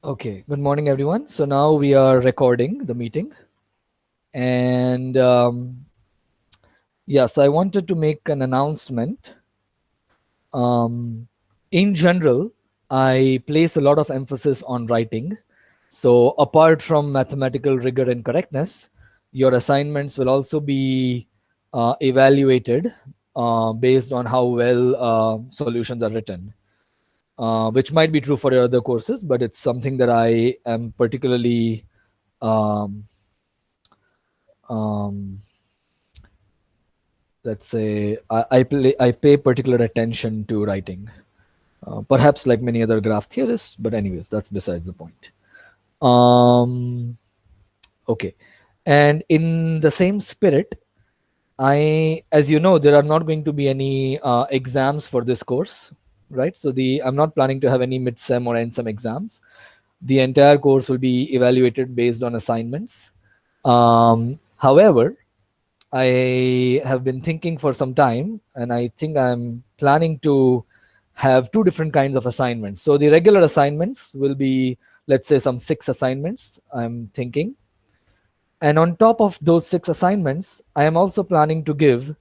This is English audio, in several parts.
Okay, good morning, everyone. So now we are recording the meeting. And yes, I wanted to make an announcement. In general, I place a lot of emphasis on writing. So apart from mathematical rigor and correctness, your assignments will also be evaluated based on how well solutions are written. Which might be true for your other courses, but it's something that I am particularly um, um, let's say I pay particular attention to writing, perhaps like many other graph theorists, but anyways, that's besides the point. um, okay, and in the same spirit, as you know, there are not going to be any exams for this course, right? So I'm not planning to have any mid-sem or end-sem exams. The entire course will be evaluated based on assignments. However, I have been thinking for some time, and I think I'm planning to have two different kinds of assignments. So the regular assignments will be, let's say, some 6 assignments, I'm thinking. And on top of those 6 assignments, I am also planning to give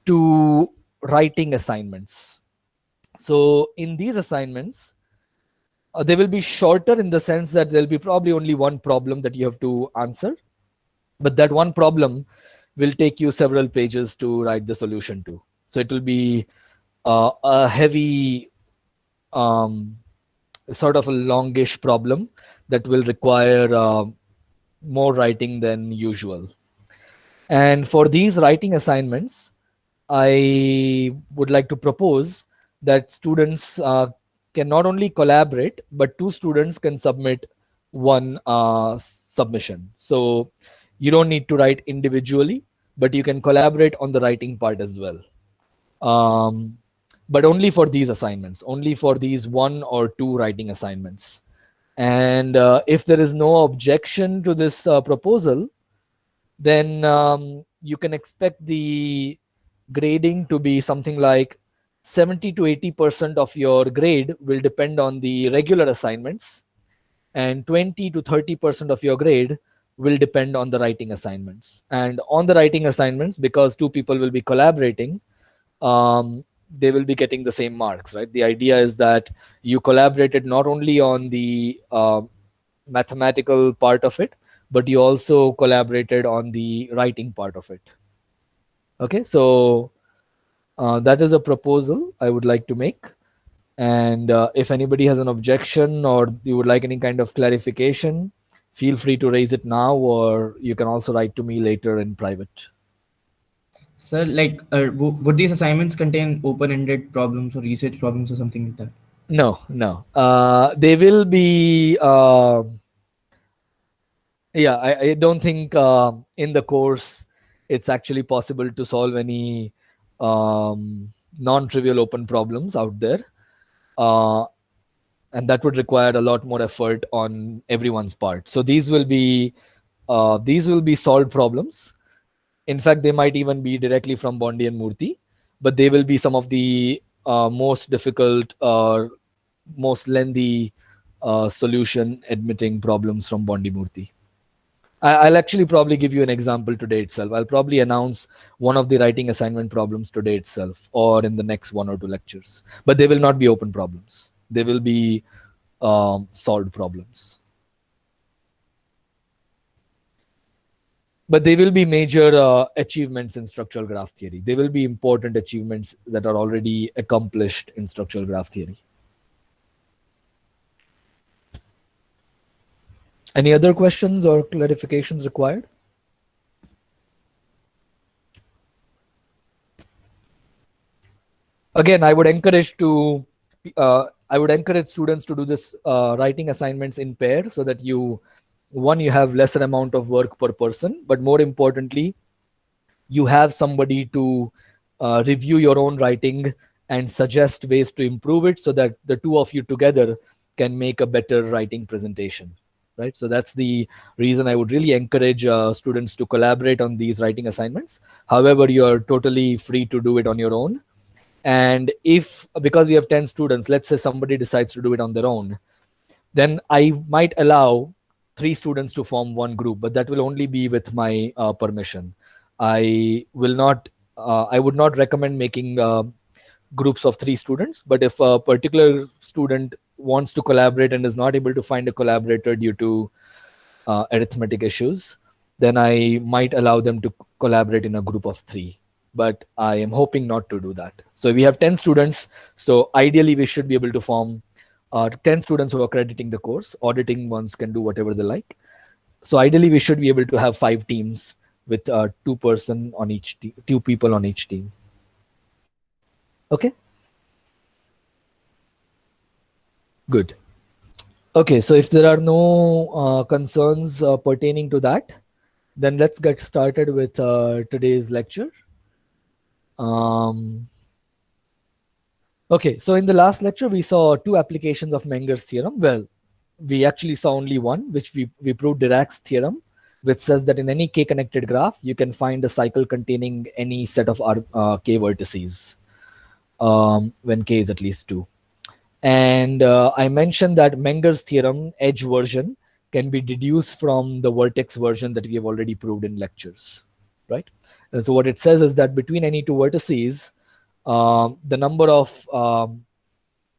2 writing assignments. So in these assignments, they will be shorter in the sense that there'll be probably only one problem that you have to answer, but that one problem will take you several pages to write the solution to. So it will be a heavy, um, sort of a longish problem that will require more writing than usual. And for these writing assignments, I would like to propose that students can not only collaborate, but 2 students can submit one submission. So you don't need to write individually, but you can collaborate on the writing part as well. Um, but only for these assignments, only for these 1 or 2 writing assignments. And if there is no objection to this proposal, then you can expect the grading to be something like 70 to 80% of your grade will depend on the regular assignments, and 20 to 30% of your grade will depend on the writing assignments. And on the writing assignments, because 2 people will be collaborating, they will be getting the same marks, right? The idea is that you collaborated not only on the mathematical part of it, but you also collaborated on the writing part of it. Okay, so that is a proposal I would like to make. And if anybody has an objection or you would like any kind of clarification, feel free to raise it now, or you can also write to me later in private. Sir, would these assignments contain open-ended problems or research problems or something like that? No, no. They will be, yeah, I don't think in the course it's actually possible to solve any non-trivial open problems out there. Uh, and that would require a lot more effort on everyone's part. So these will be solved problems. In fact, they might even be directly from Bondi and Murthy, but they will be some of the most difficult or most lengthy solution admitting problems from Bondi Murthy. I'll actually probably give you an example today itself. I'll probably announce one of the writing assignment problems today itself, or in the next 1 or 2 lectures. But they will not be open problems. They will be solved problems. But they will be major achievements in structural graph theory. They will be important achievements that are already accomplished in structural graph theory. Any other questions or clarifications required? Again, I would encourage students to do this writing assignments in pair, so that you have lesser amount of work per person, but more importantly, you have somebody to review your own writing and suggest ways to improve it, so that the 2 of you together can make a better writing presentation, right? So that's the reason I would really encourage students to collaborate on these writing assignments. However, you're totally free to do it on your own. And if, because we have 10 students, let's say somebody decides to do it on their own, then I might allow 3 students to form one group, but that will only be with my permission. I will not. I would not recommend making groups of 3 students. But if a particular student wants to collaborate and is not able to find a collaborator due to arithmetic issues, then I might allow them to collaborate in a group of 3. But I am hoping not to do that. So we have 10 students. So ideally, we should be able to form 10 students who are crediting the course. Auditing ones can do whatever they like. So ideally, we should be able to have 5 teams with 2 person on each 2 people on each team. Okay. Good. Okay, so if there are no concerns pertaining to that, then let's get started with today's lecture. Okay, so in the last lecture, we saw 2 applications of Menger's theorem. Well, we actually saw only one, which we proved Dirac's theorem, which says that in any k-connected graph, you can find a cycle containing any set of k vertices when k is at least 2. And I mentioned that Menger's theorem, edge version, can be deduced from the vertex version that we have already proved in lectures, right? And so what it says is that between any 2 vertices, the number of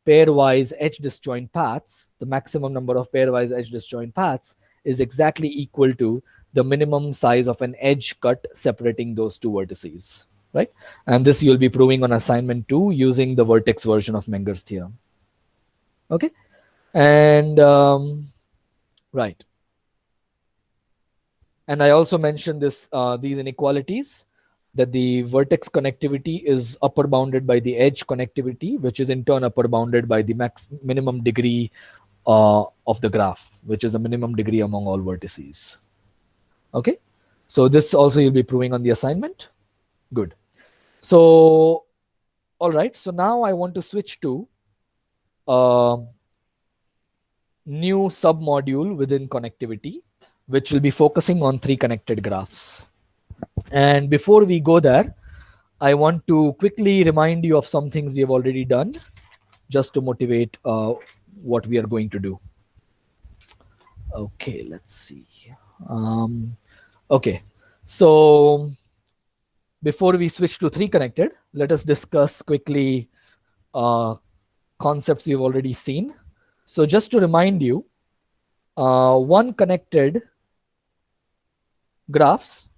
pairwise edge disjoint paths, the maximum number of pairwise edge disjoint paths is exactly equal to the minimum size of an edge cut separating those 2 vertices, right? And this you'll be proving on assignment 2 using the vertex version of Menger's theorem. Okay, and right. And I also mentioned this these inequalities, that the vertex connectivity is upper bounded by the edge connectivity, which is in turn upper bounded by the minimum degree of the graph, which is a minimum degree among all vertices. Okay, so this also you'll be proving on the assignment. Good. So, all right. So now I want to switch to new submodule within connectivity, which will be focusing on 3 connected graphs. And before we go there, I want to quickly remind you of some things we have already done, just to motivate what we are going to do. Okay, let's see. Okay, so before we switch to 3 connected, let us discuss quickly concepts you've already seen. So just to remind you, 1 connected graphs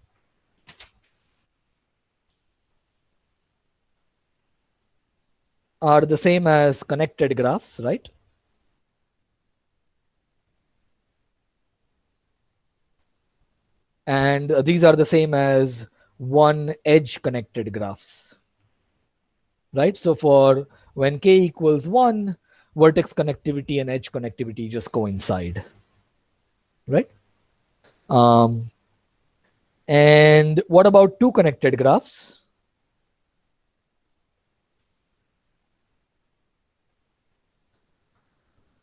are the same as connected graphs, right? And these are the same as 1 edge connected graphs, right? So for when k equals 1, vertex connectivity and edge connectivity just coincide, right? And what about 2 connected graphs?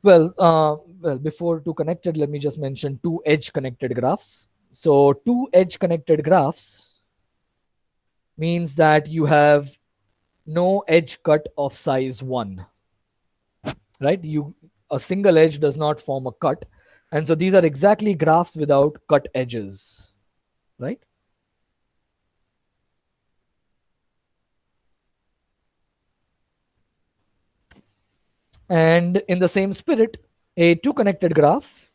Well, before 2 connected, let me just mention 2 edge connected graphs. So 2 edge connected graphs means that you have no edge cut of size 1, right? A single edge does not form a cut. And so these are exactly graphs without cut edges, right? And in the same spirit, a 2 connected graph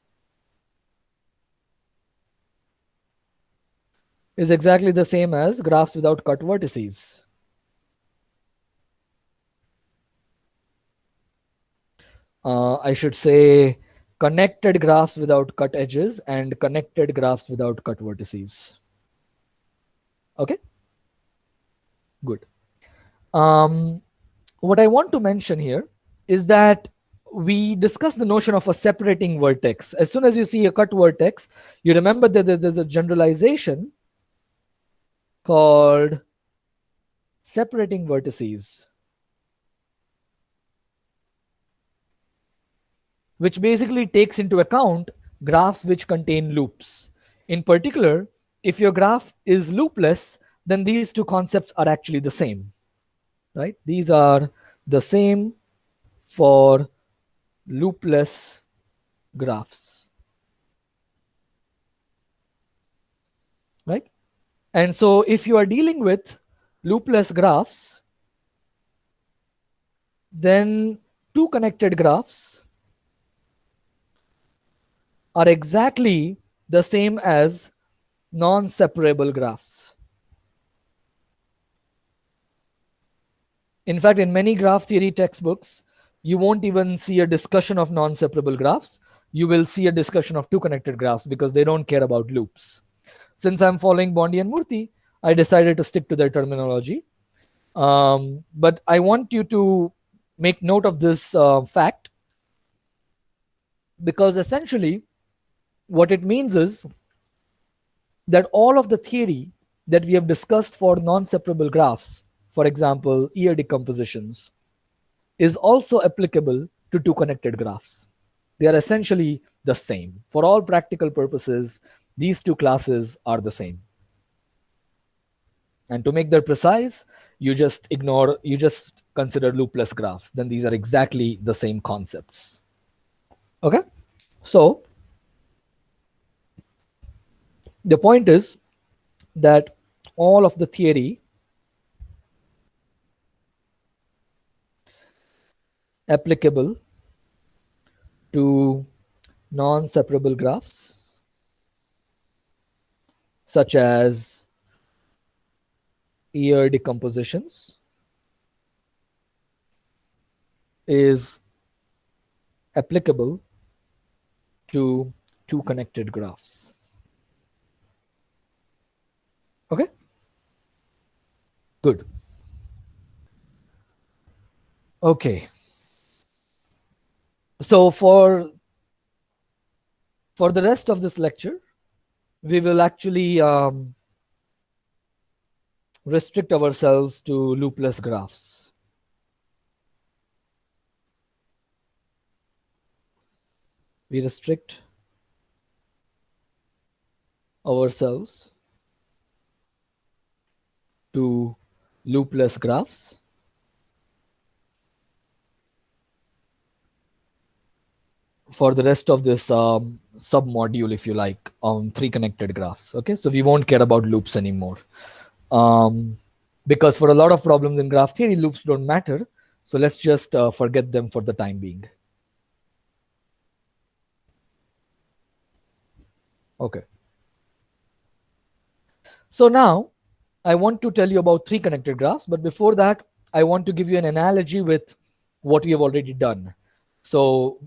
is exactly the same as graphs without cut vertices. I should say connected graphs without cut edges and connected graphs without cut vertices. Okay, good. What I want to mention here is that we discussed the notion of a separating vertex. As soon as you see a cut vertex, you remember that there's a generalization called separating vertices, which basically takes into account graphs which contain loops. In particular, if your graph is loopless, then these 2 concepts are actually the same, right? These are the same for loopless graphs, right? And so if you are dealing with loopless graphs, then two connected graphs are exactly the same as non-separable graphs. In fact, in many graph theory textbooks, you won't even see a discussion of non-separable graphs. You will see a discussion of two connected graphs because they don't care about loops. Since I'm following Bondi and Murthy, I decided to stick to their terminology. But I want you to make note of this fact, because essentially what it means is that all of the theory that we have discussed for non-separable graphs, for example, ear decompositions, is also applicable to two connected graphs. They are essentially the same. For all practical purposes, these two classes are the same. And to make that precise, you just consider loopless graphs. Then these are exactly the same concepts. Okay? So the point is that all of the theory applicable to non-separable graphs, such as ear decompositions, is applicable to two connected graphs. Okay? Good. Okay. So for the rest of this lecture, we will actually restrict ourselves to loopless graphs. We restrict ourselves to loopless graphs for the rest of this sub-module, if you like, on three connected graphs. Okay, so we won't care about loops anymore. Because for a lot of problems in graph theory, loops don't matter. So let's just forget them for the time being. Okay. So now I want to tell you about three connected graphs, but before that, I want to give you an analogy with what we have already done. So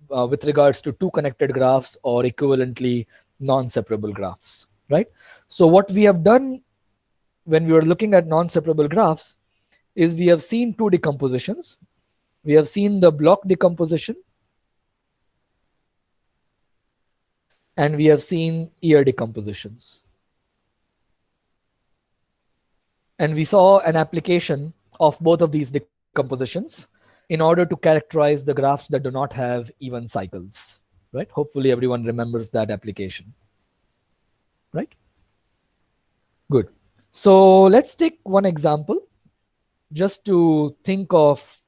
with regards to two connected graphs or equivalently non-separable graphs, right? So what we have done when we were looking at non-separable graphs is we have seen two decompositions. We have seen the block decomposition and we have seen ear decompositions. And we saw an application of both of these decompositions in order to characterize the graphs that do not have even cycles, right? Hopefully everyone remembers that application, right? Good. So let's take one example just to think of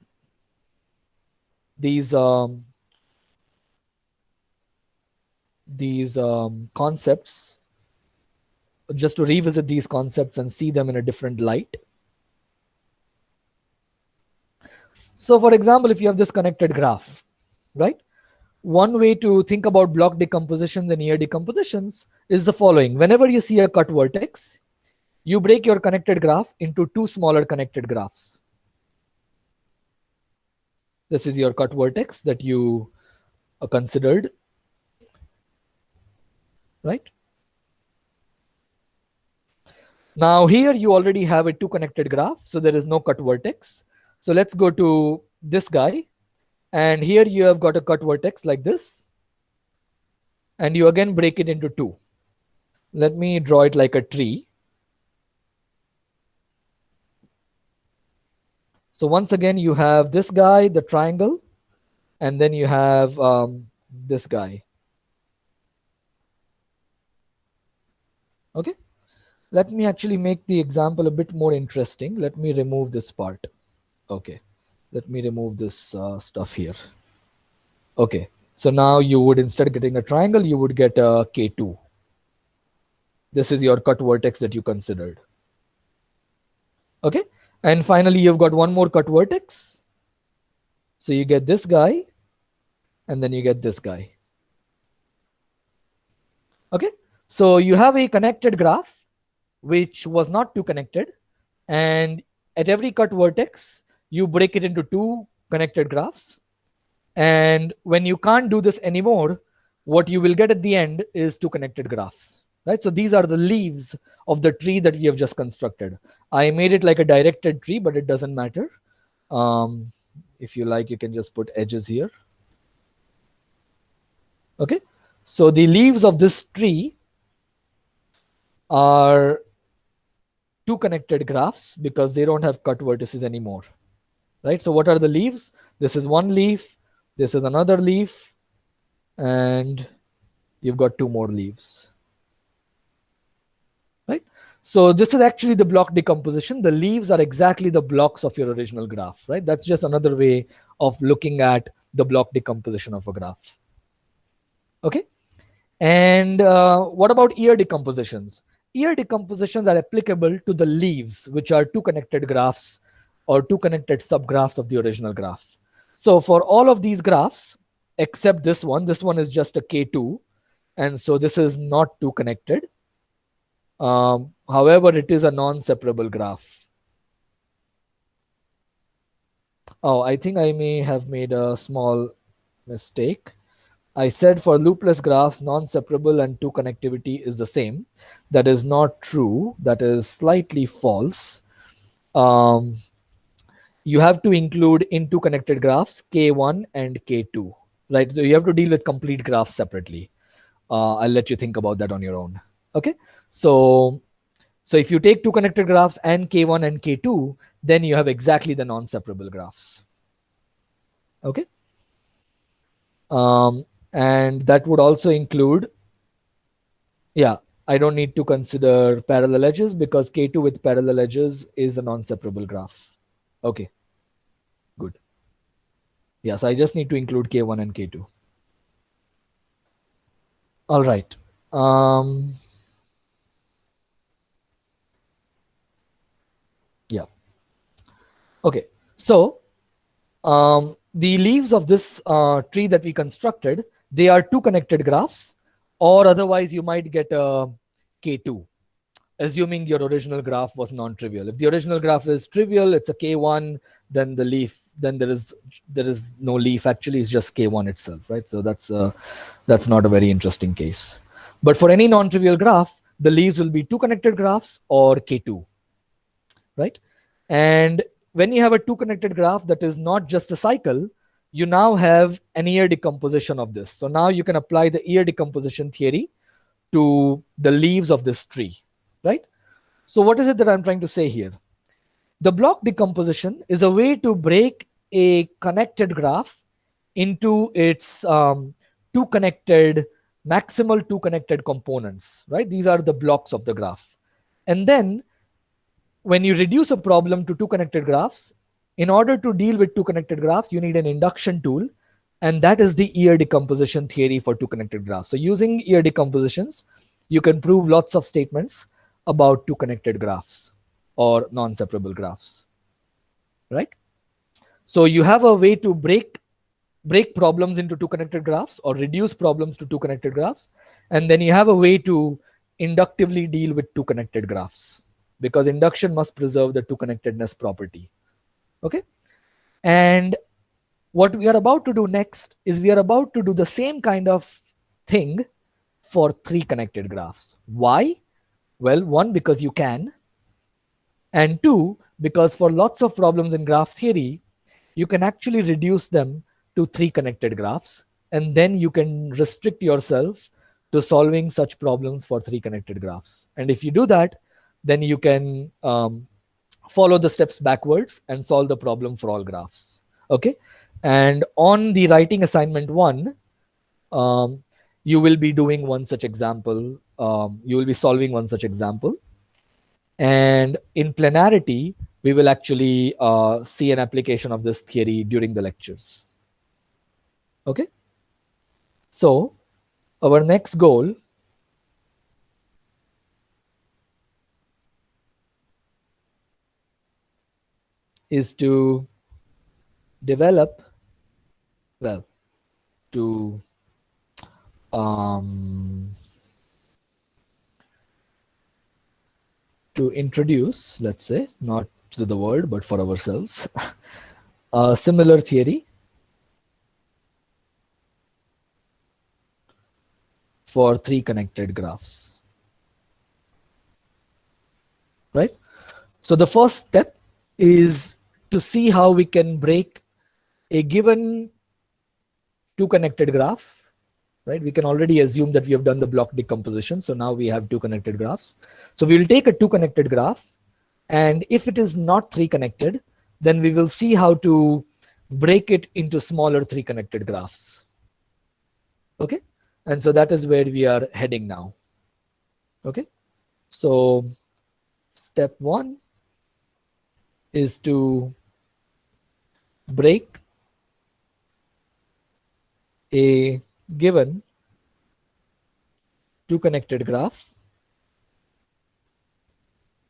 these concepts, just to revisit these concepts and see them in a different light. So for example, if you have this connected graph, right? One way to think about block decompositions and ear decompositions is the following. Whenever you see a cut vertex, you break your connected graph into two smaller connected graphs. This is your cut vertex that you considered, right? Now here you already have a two connected graph, so there is no cut vertex. So let's go to this guy, and here you have got a cut vertex like this, and you again break it into two. Let me draw it like a tree. So once again, you have this guy, the triangle, and then you have this guy. Okay. Let me actually make the example a bit more interesting. Let me remove this part. Okay. Let me remove this stuff here. Okay. So now you would, instead of getting a triangle, you would get a K2. This is your cut vertex that you considered. Okay. And finally, you've got one more cut vertex. So you get this guy, and then you get this guy. Okay. So you have a connected graph, which was not too connected. And at every cut vertex, you break it into two connected graphs. And when you can't do this anymore, what you will get at the end is two connected graphs, right? So these are the leaves of the tree that we have just constructed. I made it like a directed tree, but it doesn't matter. If you like, you can just put edges here. Okay. So the leaves of this tree are two connected graphs because they don't have cut vertices anymore, right? So what are the leaves? This is one leaf, this is another leaf, and you've got two more leaves, right? So this is actually the block decomposition. The leaves are exactly the blocks of your original graph, right? That's just another way of looking at the block decomposition of a graph. Okay. And what about ear decompositions? Ear decompositions are applicable to the leaves, which are two connected graphs or two connected subgraphs of the original graph. So for all of these graphs, except this one is just a K2. And so this is not two connected. However, it is a non-separable graph. Oh, I think I may have made a small mistake. I said for loopless graphs, non-separable and two connectivity is the same. That is not true. That is slightly false. You have to include in two connected graphs K1 and K2, right? So you have to deal with complete graphs separately. I'll let you think about that on your own. Okay. So if you take two connected graphs and K1 and K2, then you have exactly the non-separable graphs. Okay. And that would also include, yeah, I don't need to consider parallel edges because K2 with parallel edges is a non-separable graph. Okay, good. Yeah, so I just need to include K1 and K2. All right. Yeah. Okay, so the leaves of this tree that we constructed, they are two connected graphs, or otherwise you might get a K2, assuming your original graph was non-trivial. If the original graph is trivial, it's a K1, then the leaf, then there is no leaf. Actually, it's just K1 itself, right? So that's not a very interesting case. But for any non-trivial graph, the leaves will be two connected graphs or K2, right? And when you have a two connected graph that is not just a cycle, you now have an ear decomposition of this. So now you can apply the ear decomposition theory to the leaves of this tree, right? So what is it that I'm trying to say here? The block decomposition is a way to break a connected graph into its maximal two connected components, right? These are the blocks of the graph. And then when you reduce a problem to two connected graphs, in order to deal with two connected graphs, you need an induction tool. And that is the ear decomposition theory for two connected graphs. So using ear decompositions, you can prove lots of statements about two connected graphs or non-separable graphs, right? So you have a way to break problems into two connected graphs or reduce problems to two connected graphs. And then you have a way to inductively deal with two connected graphs, because induction must preserve the two connectedness property. Okay. And what we are about to do next is we are about to do the same kind of thing for three connected graphs. Why? Well, one, because you can. And two, because for lots of problems in graph theory, you can actually reduce them to three connected graphs. And then you can restrict yourself to solving such problems for three connected graphs. And if you do that, then you can follow the steps backwards and solve the problem for all graphs. Okay. And on the writing assignment 1, you will be doing one such example. You will be solving one such example. And in plenarity, we will actually see an application of this theory during the lectures. Okay. So our next goal is to develop, well, to introduce, let's say, not to the world, but for ourselves, a similar theory for three connected graphs, right? So the first step is to see how we can break a given two connected graph, right? We can already assume that we have done the block decomposition. So now we have two connected graphs. So we will take a two connected graph, and if it is not three connected, then we will see how to break it into smaller three connected graphs. Okay. And so that is where we are heading now. Okay. So step one is to break a given two connected graph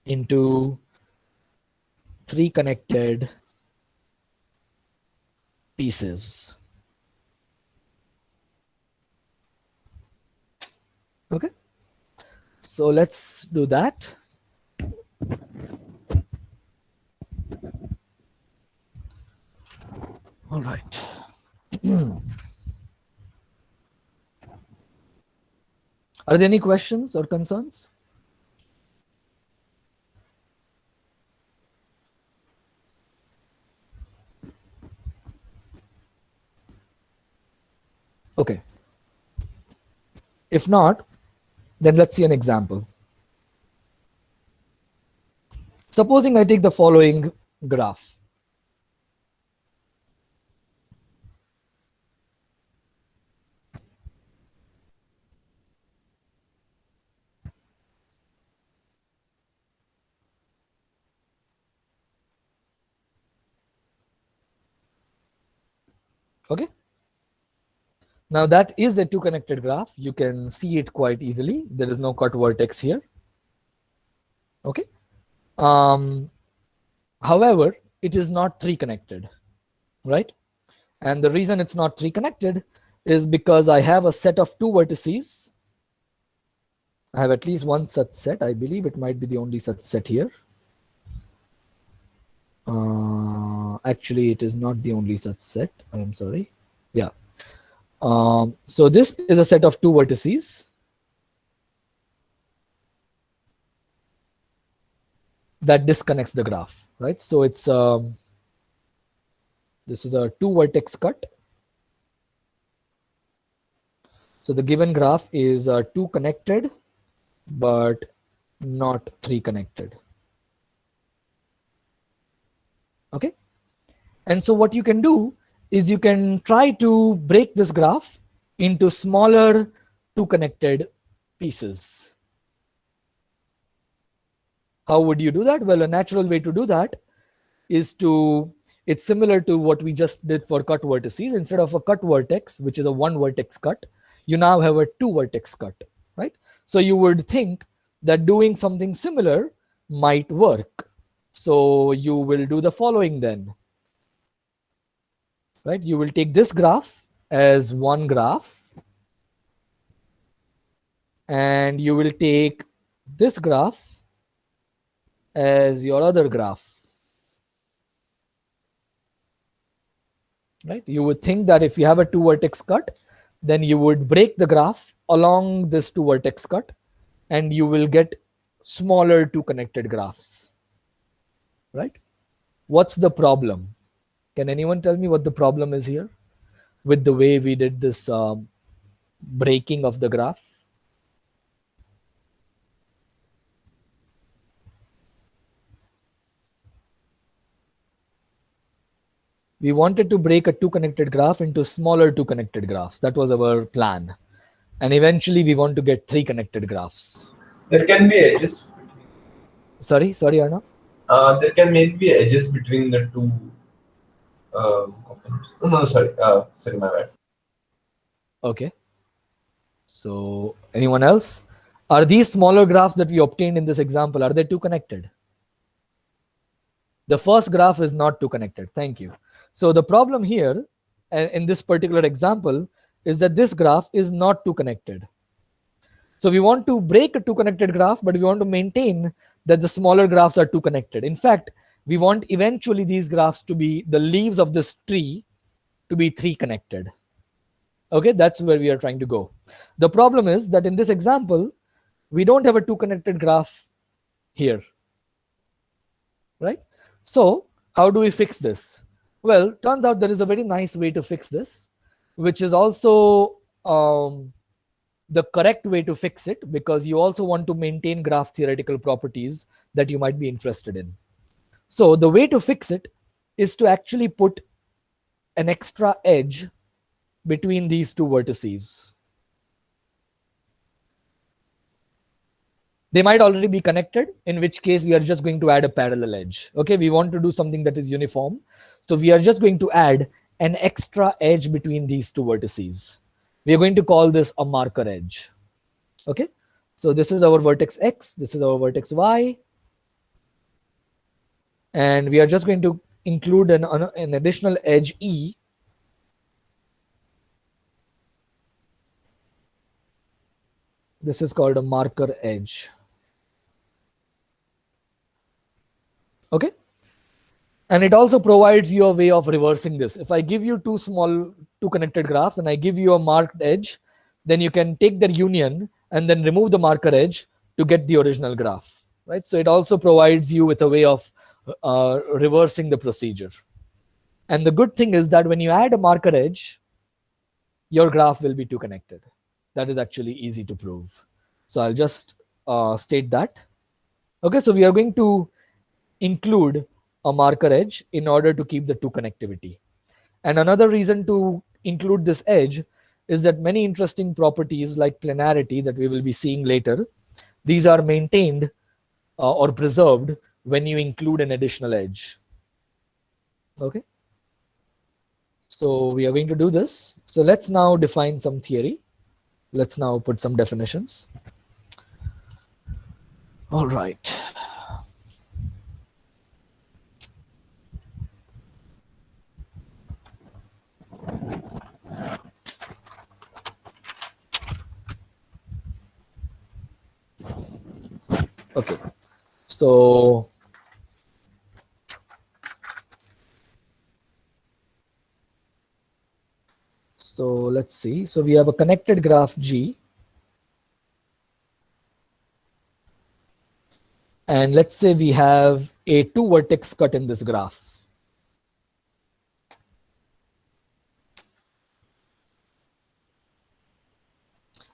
into three connected pieces. Okay. So let's do that. All right. Are there any questions or concerns? Okay. If not, then let's see an example. Supposing I take the following graph. Okay. Now that is a two connected graph. You can see it quite easily. There is no cut vertex here. Okay. However, it is not three connected, right? And the reason it's not three connected is because I have a set of two vertices. I have at least one such set. I believe it might be the only such set here. Actually, it is not the only such set. I am sorry. Yeah. So this is a set of two vertices that disconnects the graph, right? So it's this is a two vertex cut. So the given graph is two connected, but not three connected. Okay. And so what you can do is you can try to break this graph into smaller two connected pieces. How would you do that? Well, a natural way to do that is it's similar to what we just did for cut vertices. Instead of a cut vertex, which is a one vertex cut, you now have a two vertex cut, right? So you would think that doing something similar might work. So you will do the following then, right? You will take this graph as one graph, and you will take this graph as your other graph, right? You would think that if you have a two vertex cut, then you would break the graph along this two vertex cut, and you will get smaller two connected graphs, right? What's the problem? Can anyone tell me what the problem is here with the way we did this breaking of the graph? We wanted to break a two connected graph into smaller two connected graphs. That was our plan. And eventually we want to get three connected graphs. There can be edges. Sorry, Arnav? There can maybe be edges between the two components. No, sorry, my bad. Okay. So anyone else? Are these smaller graphs that we obtained in this example, are they two connected? The first graph is not two connected. Thank you. So the problem here in this particular example is that this graph is not two connected. So we want to break a two connected graph, but we want to maintain that the smaller graphs are two connected. In fact, we want eventually these graphs to be, the leaves of this tree to be three connected. Okay, that's where we are trying to go. The problem is that in this example, we don't have a two connected graph here, right? So how do we fix this? Well, turns out there is a very nice way to fix this, which is also the correct way to fix it, because you also want to maintain graph theoretical properties that you might be interested in. So the way to fix it is to actually put an extra edge between these two vertices. They might already be connected, in which case we are just going to add a parallel edge. Okay, we want to do something that is uniform. So we are just going to add an extra edge between these two vertices. We are going to call this a marker edge. Okay, so this is our vertex X, this is our vertex Y. And we are just going to include an additional edge E. This is called a marker edge. Okay, and it also provides you a way of reversing this. If I give you two connected graphs and I give you a marked edge, then you can take their union and then remove the marker edge to get the original graph, right? So it also provides you with a way of reversing the procedure. And the good thing is that when you add a marker edge, your graph will be two connected. That is actually easy to prove. So I'll just state that. Okay, so we are going to include a marker edge in order to keep the two connectivity. And another reason to include this edge is that many interesting properties like planarity that we will be seeing later, these are maintained or preserved when you include an additional edge. Okay, so we are going to do this. So let's now define some theory. Let's now put some definitions. All right. Okay, so let's see. So we have a connected graph G. And let's say we have a two vertex cut in this graph.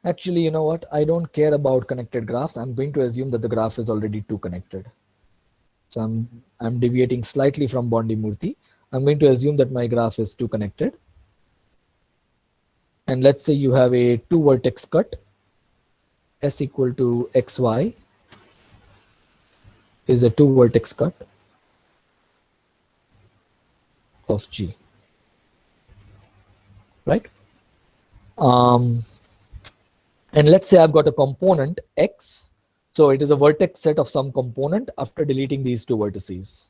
Actually, you know what? I don't care about connected graphs. I'm going to assume that the graph is already two connected. So I'm deviating slightly from Bondi-Murthy. I'm going to assume that my graph is two connected. And let's say you have a two vertex cut, S equal to XY is a two vertex cut of G, right? And let's say I've got a component X. So it is a vertex set of some component after deleting these two vertices.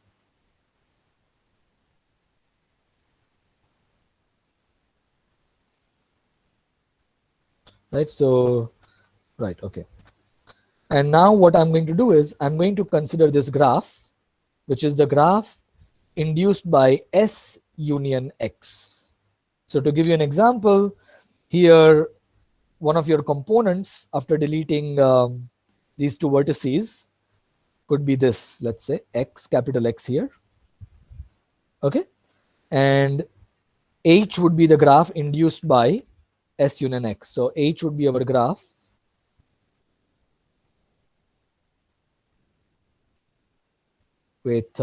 Right, so, right, okay. And now what I'm going to do is I'm going to consider this graph, which is the graph induced by S union X. So to give you an example, here, one of your components after deleting these two vertices could be this, let's say X, capital X here. Okay, and H would be the graph induced by S union X. So H would be our graph with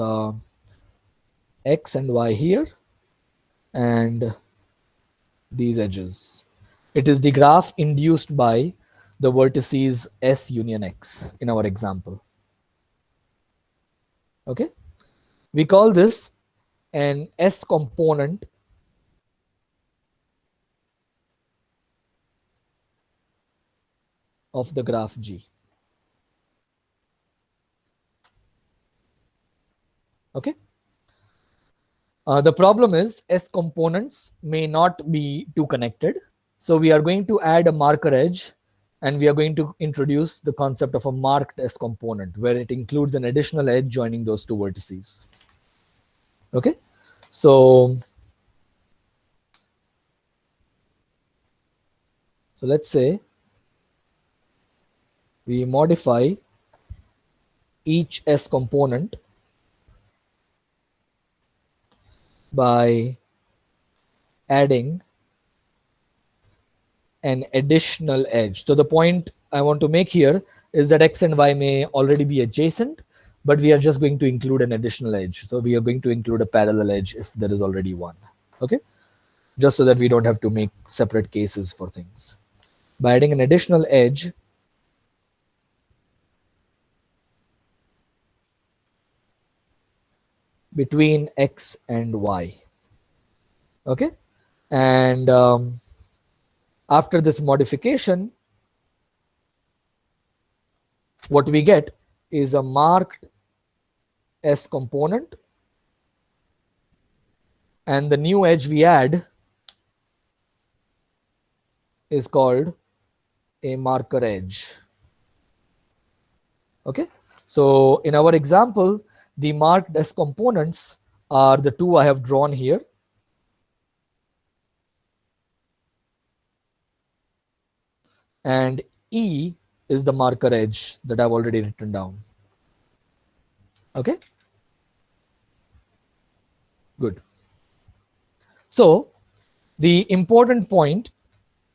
X and Y here and these edges. It is the graph induced by the vertices S union X in our example. Okay, we call this an S component of the graph G. Okay. The problem is S components may not be too connected. So we are going to add a marker edge, and we are going to introduce the concept of a marked S component, where it includes an additional edge joining those two vertices. Okay. So let's say we modify each S component by adding an additional edge. So the point I want to make here is that X and Y may already be adjacent, but we are just going to include an additional edge. So we are going to include a parallel edge if there is already one. Okay. Just so that we don't have to make separate cases for things. By adding an additional edge, between X and Y. Okay. And after this modification, what we get is a marked S component, and the new edge we add is called a marker edge. Okay. So in our example, the marked S components are the two I have drawn here. And E is the marker edge that I've already written down. Okay. Good. So the important point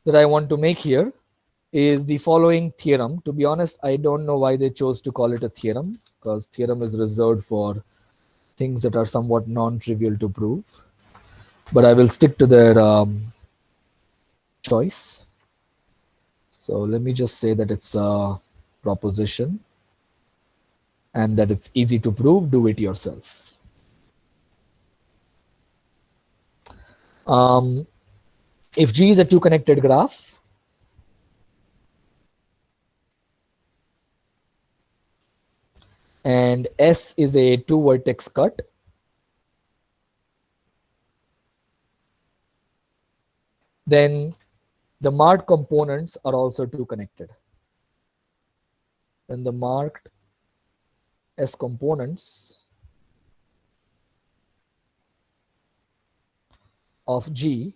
that I want to make here is the following theorem. To be honest, I don't know why they chose to call it a theorem, because theorem is reserved for things that are somewhat non-trivial to prove. But I will stick to their choice. So let me just say that it's a proposition and that it's easy to prove. Do it yourself. If G is a two-connected graph, and S is a two-vertex cut, then the marked components are also two connected. Then the marked S components of G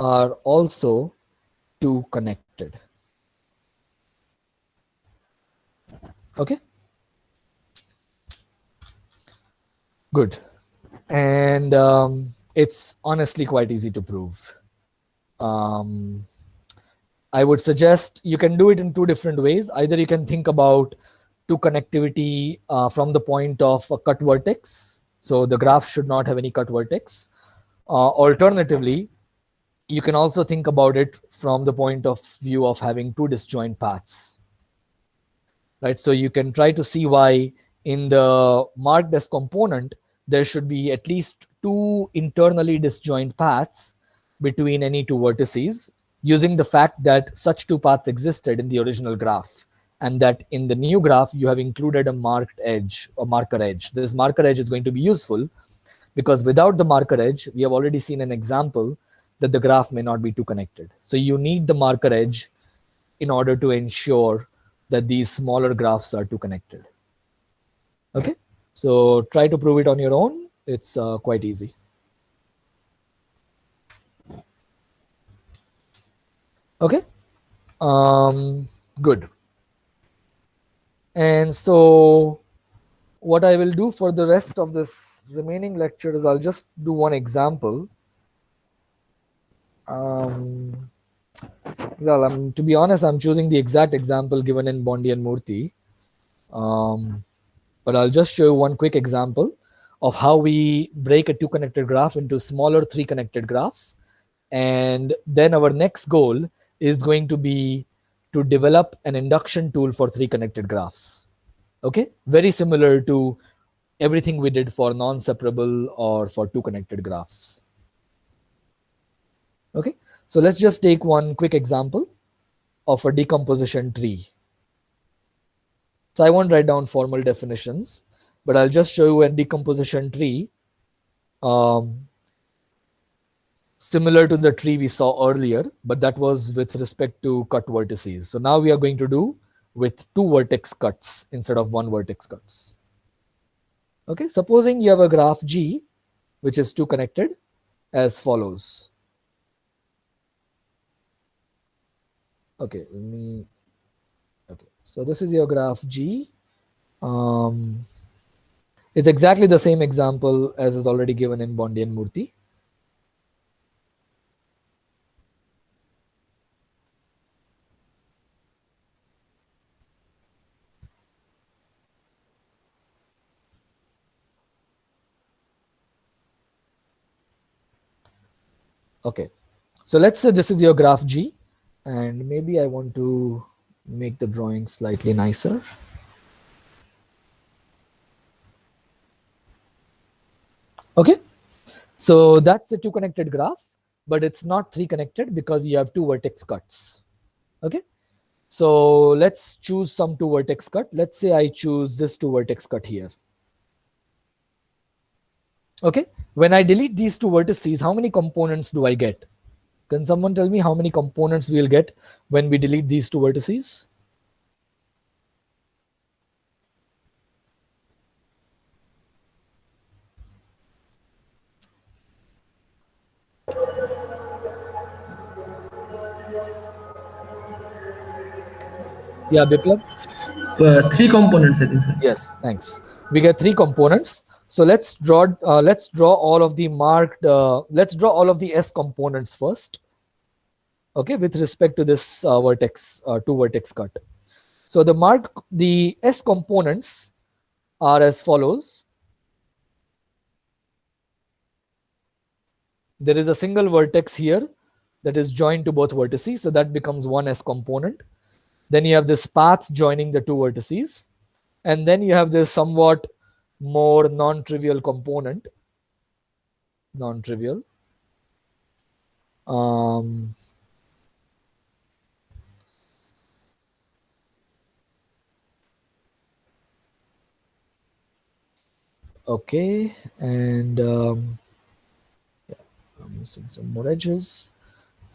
are also two connected. Okay. Good. And it's honestly quite easy to prove. I would suggest you can do it in two different ways. Either you can think about two connectivity from the point of a cut vertex. So the graph should not have any cut vertex. Alternatively, you can also think about it from the point of view of having two disjoint paths. Right? So you can try to see why in the marked S component, there should be at least two internally disjoint paths between any two vertices, using the fact that such two paths existed in the original graph, and that in the new graph you have included a marked edge, a marker edge. This marker edge is going to be useful because without the marker edge, we have already seen an example that the graph may not be too connected. So you need the marker edge in order to ensure that these smaller graphs are too connected. Okay, so try to prove it on your own. It's quite easy. Okay, good. And so what I will do for the rest of this remaining lecture is I'll just do one example. Well, to be honest, I'm choosing the exact example given in Bondi and Murthy. But I'll just show you one quick example of how we break a two connected graph into smaller three connected graphs. And then our next goal is going to be to develop an induction tool for three connected graphs. Okay, very similar to everything we did for non-separable or for two connected graphs. Okay, so let's just take one quick example. of a decomposition tree. So I won't write down formal definitions, but I'll just show you a decomposition tree similar to the tree we saw earlier, but that was with respect to cut vertices. So now we are going to do with 2 vertex cuts instead of 1 vertex cuts. Okay, supposing you have a graph G, which is 2 connected as follows. Okay, so this is your graph G. It's exactly the same example as is already given in Bondi and Murthy. Okay, so let's say this is your graph G, and maybe I want to make the drawing slightly nicer. Okay, so that's the 2 connected graph, but it's not 3 connected because you have 2 vertex cuts. Okay, so let's choose some 2 vertex cut. Let's say I choose this 2 vertex cut here. Okay, when I delete these 2 vertices, how many components do I get? Can someone tell me how many components we'll get when we delete these 2 vertices? Yeah, Biplab? 3 components, I think, sir. Yes, thanks. We get 3 components. So let's draw all of the marked. Let's draw all of the S components first. Okay, with respect to this vertex, 2 vertex cut. So the S components are as follows. There is a single vertex here that is joined to both vertices, so that becomes one S component. Then you have this path joining the 2 vertices, and then you have this somewhat more non-trivial component. Non-trivial. Okay, and yeah, I'm missing some more edges,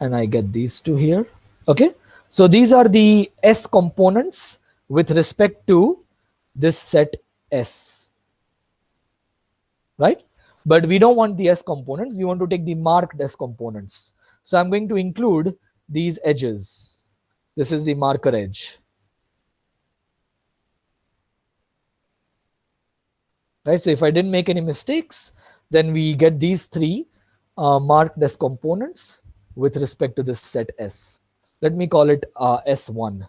and I get these 2 here. Okay, so these are the S components with respect to this set S, right? But we don't want the S components, we want to take the marked S components. So I'm going to include these edges. This is the marker edge. Right, so if I didn't make any mistakes, then we get these 3 marked as components with respect to this set S. Let me call it S1.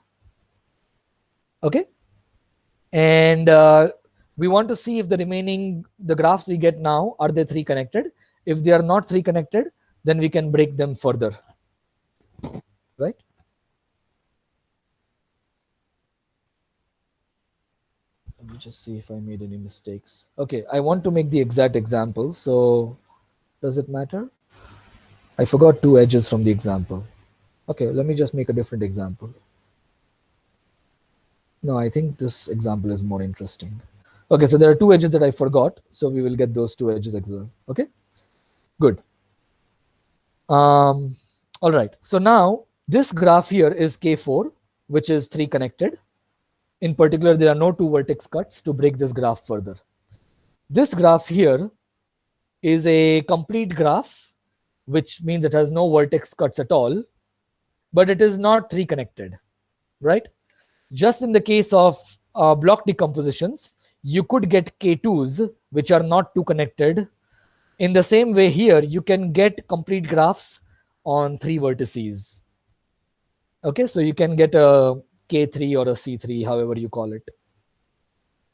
Okay, and we want to see if the graphs we get now, are they 3 connected? If they are not 3 connected, then we can break them further, right? Let me just see if I made any mistakes. Okay, I want to make the exact example. So does it matter? I forgot 2 edges from the example. Okay, let me just make a different example. No, I think this example is more interesting. Okay, so there are 2 edges that I forgot. So we will get those 2 edges as well. Okay, good. All right, so now this graph here is K4, which is 3 connected. In particular, there are no 2 vertex cuts to break this graph further. This graph here is a complete graph, which means it has no vertex cuts at all, but it is not 3 connected, right? Just in the case of block decompositions, you could get K2s, which are not 2 connected. In the same way here, you can get complete graphs on 3 vertices. Okay, so you can get a K3 or a C3, however you call it.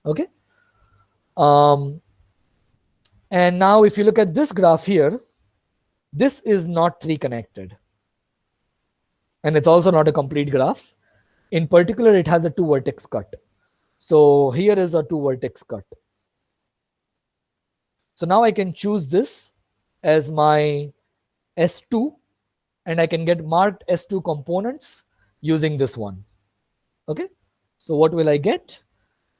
Okay. And now if you look at this graph here, this is not 3 connected. And it's also not a complete graph. In particular, it has a 2 vertex cut. So here is a 2 vertex cut. So now I can choose this as my S2, and I can get marked S2 components using this one. Okay, so what will I get?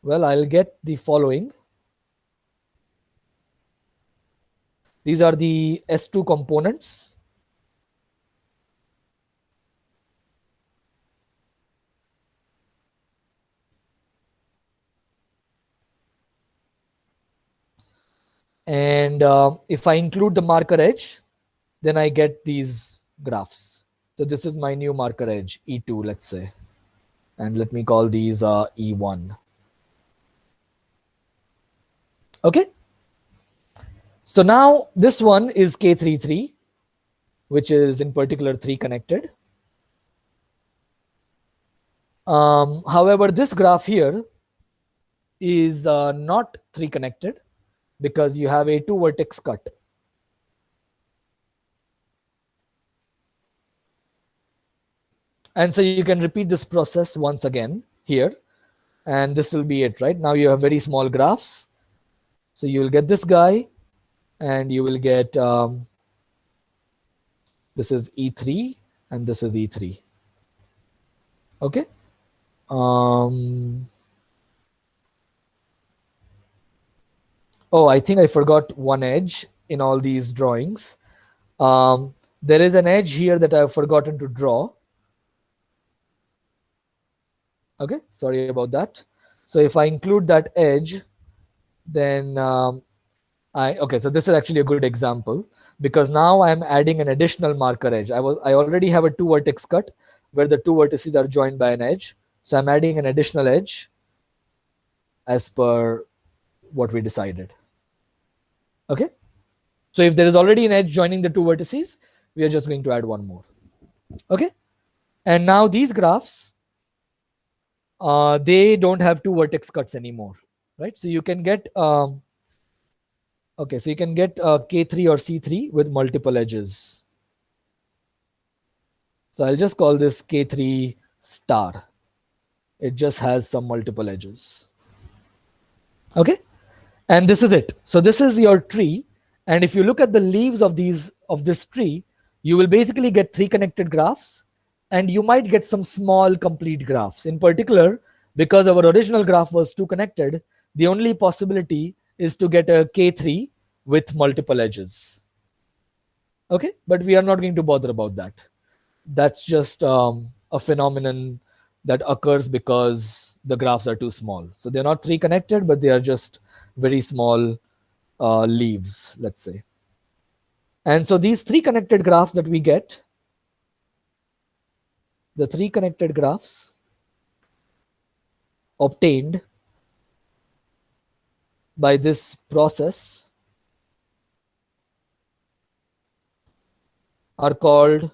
Well, I'll get the following. These are the S2 components. And if I include the marker edge, then I get these graphs. So this is my new marker edge, E2, let's say. And let me call these E1. Okay. So now this one is K33, which is in particular 3 connected. However, this graph here is not 3 connected because you have a 2 vertex cut. And so you can repeat this process once again here, and this will be it, right? Now you have very small graphs. So you will get this guy, and you will get, this is E3, and this is E3. Okay. Oh, I think I forgot one edge in all these drawings. There is an edge here that I've forgotten to draw. Okay, sorry about that. So if I include that edge, then okay, so this is actually a good example because now I'm adding an additional marker edge. I already have a 2 vertex cut where the 2 vertices are joined by an edge. So I'm adding an additional edge as per what we decided. Okay, so if there is already an edge joining the 2 vertices, we are just going to add one more. Okay, and now these graphs, they don't have 2 vertex cuts anymore, right? So you can get okay, so you can get K3 or C3 with multiple edges. So I'll just call this K3 star. It just has some multiple edges. Okay, and this is it. So this is your tree, and if you look at the leaves of this tree, you will basically get 3 connected graphs, and you might get some small complete graphs. In particular, because our original graph was 2 connected, the only possibility is to get a K3 with multiple edges. Okay, but we are not going to bother about that. That's just a phenomenon that occurs because the graphs are too small. So they're not 3 connected, but they are just very small leaves, let's say. And so these 3 connected graphs that we get, the 3 connected graphs obtained by this process are called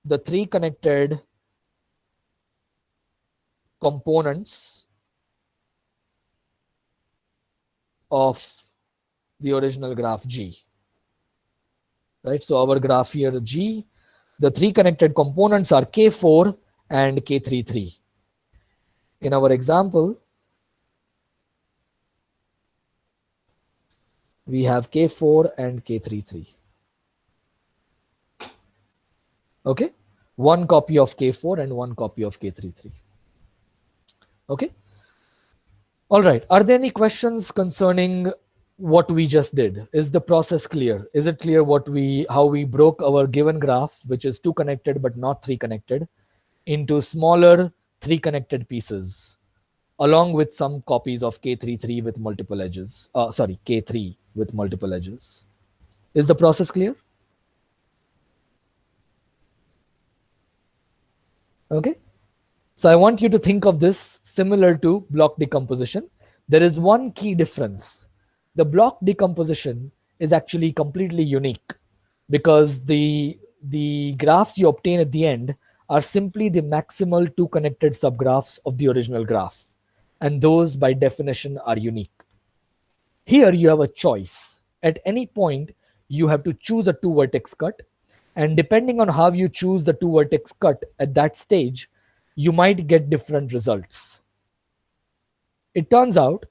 the 3 connected components of the original graph G. Right, so our graph here G, the 3 connected components are K4 and K33. In our example, we have K4 and K33. Okay, 1 copy of K4 and 1 copy of K33. Okay, all right. Are there any questions concerning what we just did? Is the process clear? Is it clear how we broke our given graph, which is 2 connected but not 3 connected, into smaller 3 connected pieces, along with some copies of K33 with multiple edges? Sorry, K3 with multiple edges. Is the process clear? Okay, so I want you to think of this similar to block decomposition. There is one key difference. The block decomposition is actually completely unique because the graphs you obtain at the end are simply the maximal 2 connected subgraphs of the original graph, and those by definition are unique. Here you have a choice. At any point you have to choose a 2 vertex cut, and depending on how you choose the 2 vertex cut at that stage, you might get different results. It turns out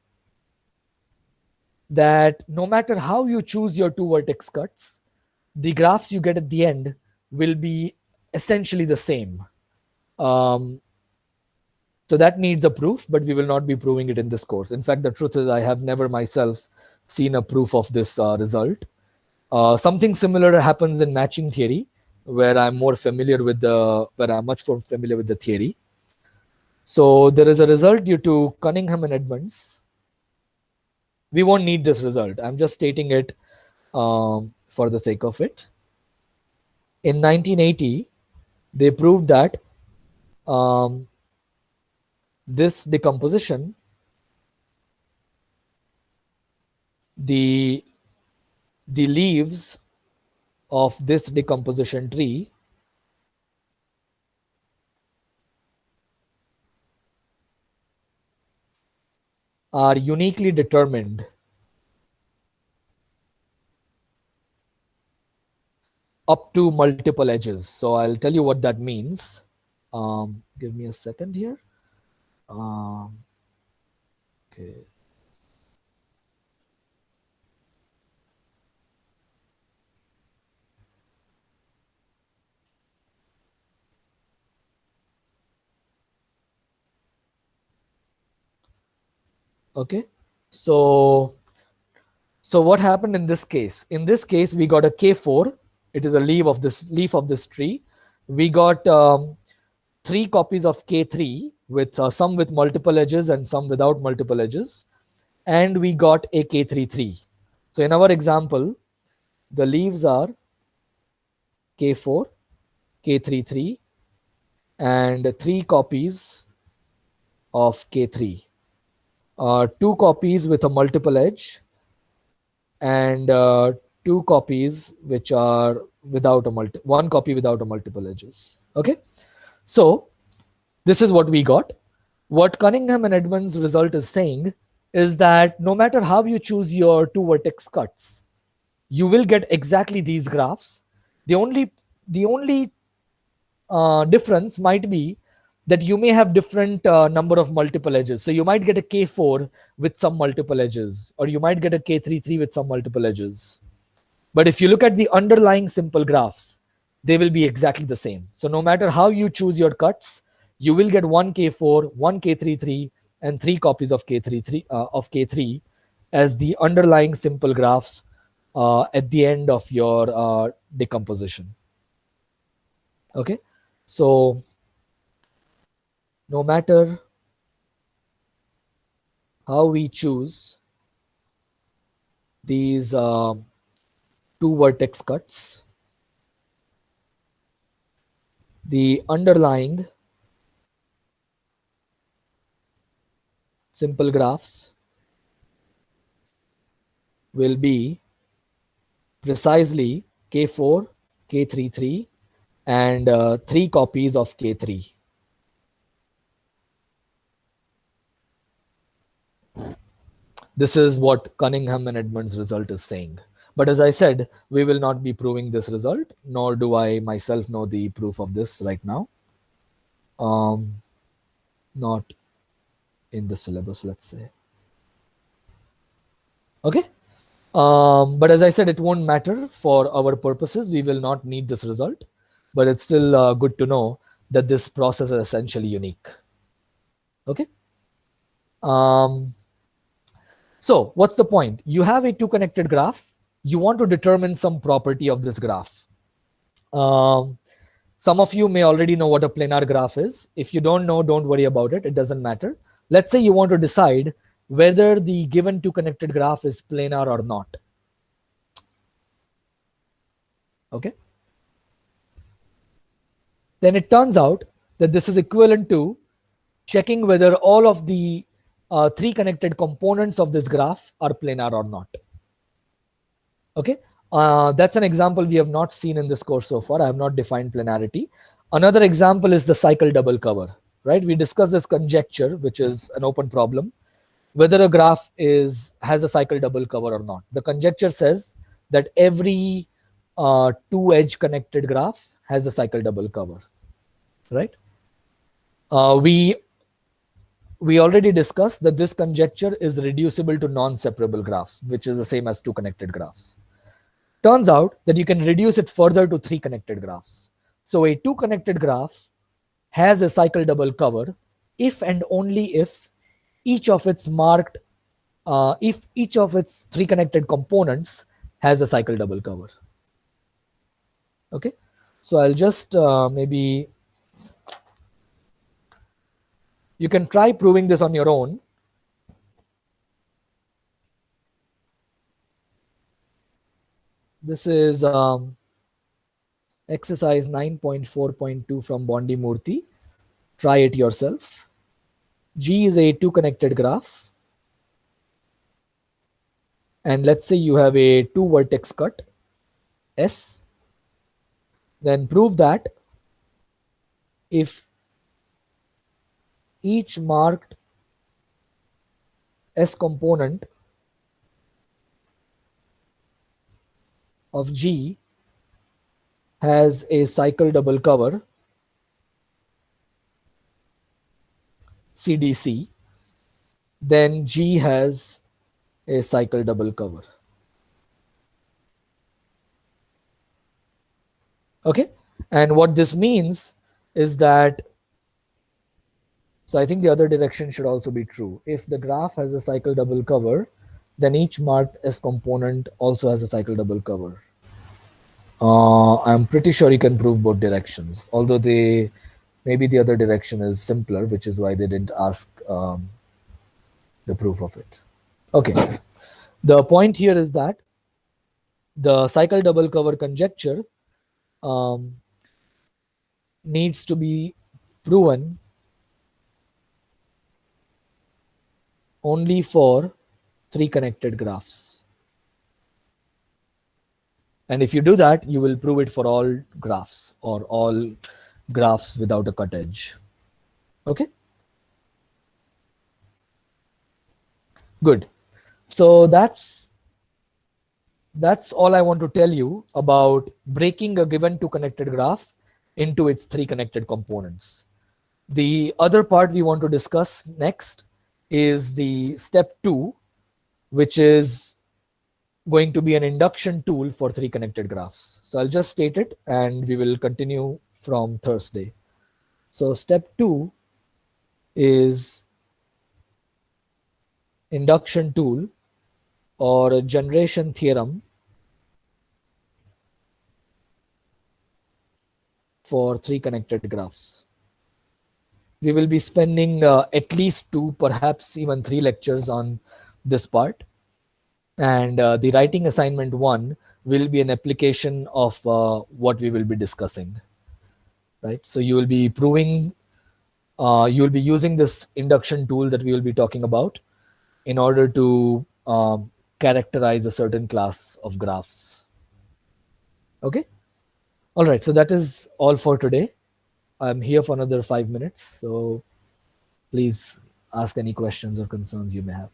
that no matter how you choose your 2 vertex cuts, the graphs you get at the end will be essentially the same. So that needs a proof, but we will not be proving it in this course. In fact, the truth is I have never myself seen a proof of this result. Something similar happens in matching theory, where I'm much more familiar with the theory. So there is a result due to Cunningham and Edmonds. We won't need this result. I'm just stating it for the sake of it. In 1980, they proved that this decomposition, the leaves of this decomposition tree are uniquely determined up to multiple edges. So I'll tell you what that means. Give me a second here. Okay. Okay. So what happened in this case? In this case, we got a K4. It is a leaf of this tree. We got 3 copies of K3 with some with multiple edges and some without multiple edges. And we got a K33. So in our example, the leaves are K4, K33, and 3 copies of K3. 2 copies with a multiple edge, and 2 copies which are without one copy without a multiple edges. Okay, so this is what we got. What Cunningham and Edmonds result is saying is that no matter how you choose your 2 vertex cuts, you will get exactly these graphs. The only difference might be that you may have different number of multiple edges. So you might get a K4 with some multiple edges, or you might get a K33 with some multiple edges. But if you look at the underlying simple graphs, they will be exactly the same. So no matter how you choose your cuts, you will get 1 K4, 1 K33, and 3 copies of K3 as the underlying simple graphs at the end of your decomposition. Okay, so no matter how we choose these 2 vertex cuts, the underlying simple graphs will be precisely K4, K33, and 3 copies of K3. This is what Cunningham and Edmonds result is saying. But as I said, we will not be proving this result, nor do I myself know the proof of this right now. Not in the syllabus, let's say. Okay. But as I said, it won't matter for our purposes. We will not need this result, but it's still good to know that this process is essentially unique. Okay. So what's the point? You have a 2 connected graph. You want to determine some property of this graph. Some of you may already know what a planar graph is. If you don't know, don't worry about it. It doesn't matter. Let's say you want to decide whether the given 2 connected graph is planar or not. Okay. Then it turns out that this is equivalent to checking whether all of the 3 connected components of this graph are planar or not. Okay, that's an example we have not seen in this course so far. I have not defined planarity. Another example is the cycle double cover, right? We discussed this conjecture, which is an open problem, whether a graph has a cycle double cover or not. The conjecture says that every 2-edge connected graph has a cycle double cover, right? We already discussed that this conjecture is reducible to non-separable graphs, which is the same as 2 connected graphs. Turns out that you can reduce it further to 3 connected graphs. So a 2 connected graph has a cycle double cover if and only if each of its marked, if each of its three connected components has a cycle double cover. Okay, so I'll just maybe you can try proving this on your own. This is exercise 9.4.2 from Bondi Murthy. Try it yourself. G is a two connected graph. And let's say you have a two vertex cut, S. Then prove that if each marked S component of G has a cycle double cover, CDC, then G has a cycle double cover. Okay, and what this means is that, so I think the other direction should also be true. If the graph has a cycle double cover, then each marked S component also has a cycle double cover. I'm pretty sure you can prove both directions, although maybe the other direction is simpler, which is why they didn't ask the proof of it. Okay, the point here is that the cycle double cover conjecture needs to be proven only for three connected graphs. And if you do that, you will prove it for all graphs or all graphs without a cut edge. Okay? Good. So that's all I want to tell you about breaking a given two connected graph into its three connected components. The other part we want to discuss next is the step 2, which is going to be an induction tool for three connected graphs. So I'll just state it and we will continue from Thursday. So step 2 is induction tool or a generation theorem for three connected graphs. We will be spending at least 2, perhaps even 3 lectures on this part. And the writing assignment 1 will be an application of what we will be discussing, right? So you will be proving, you will be using this induction tool that we will be talking about in order to characterize a certain class of graphs. Okay? All right, so that is all for today. I'm here for another 5 minutes, so please ask any questions or concerns you may have.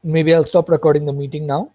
Maybe I'll stop recording the meeting now.